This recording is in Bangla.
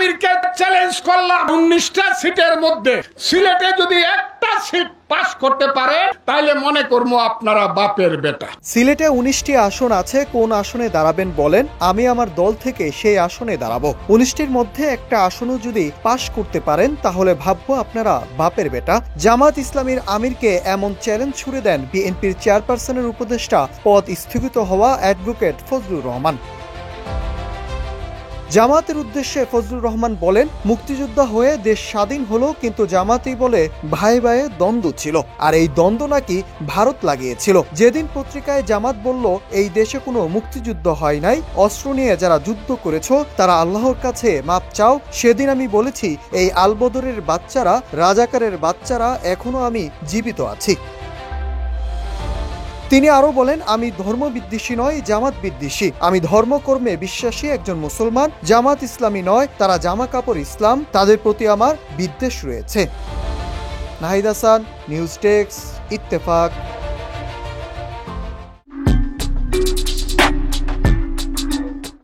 আমিরকে চ্যালেঞ্জ করলাম 19টা সিটের মধ্যে সিলেটে যদি একটা সিট পাস করতে পারে তাহলে মনে করবো আপনারা বাপের বেটা। সিলেটে 19টি আসন আছে, কোন আসনে দাঁড়াবেন বলেন, আমি আমার দল থেকে সেই আসনে দাঁড়াবো। 19টির মধ্যে একটা আসনও যদি পাশ করতে পারেন তাহলে ভাববো আপনারা বাপের বেটা। জামাত ইসলামীর আমিরকে এমন চ্যালেঞ্জ ছুড়ে দেন বিএনপির চেয়ারপারসনের উপদেষ্টা পদ স্থগিত হওয়া অ্যাডভোকেট ফজলুর রহমান। জামাতের উদ্দেশ্যে ফজলুর রহমান বলেন, মুক্তিযোদ্ধা হয়ে দেশ স্বাধীন হলো, কিন্তু জামাতই বলে ভাই ভাইয়ে দ্বন্দ্ব ছিল, আর এই দ্বন্দ্ব নাকি ভারত লাগিয়েছিল। যেদিন পত্রিকায় জামাত বলল এই দেশে কোনো মুক্তিযুদ্ধ হয় নাই, অস্ত্র নিয়ে যারা যুদ্ধ করেছো তারা আল্লাহর কাছে মাপ চাও, সেদিন আমি বলেছি এই আলবদরের বাচ্চারা, রাজাকারের বাচ্চারা, এখনো আমি জীবিত আছি। তিনি আরো বলেন, আমি ধর্মবিদ্বেষী নয়, জামাত বিদ্বেষী। আমি ধর্মকর্মে বিশ্বাসী একজন মুসলমান। জামাত ইসলামী নয়, তারা জামা কাপড় ইসলাম, তাদের প্রতি আমার বিদ্বেষ রয়েছে। Nahid Hasan, news desk, Ittefaq.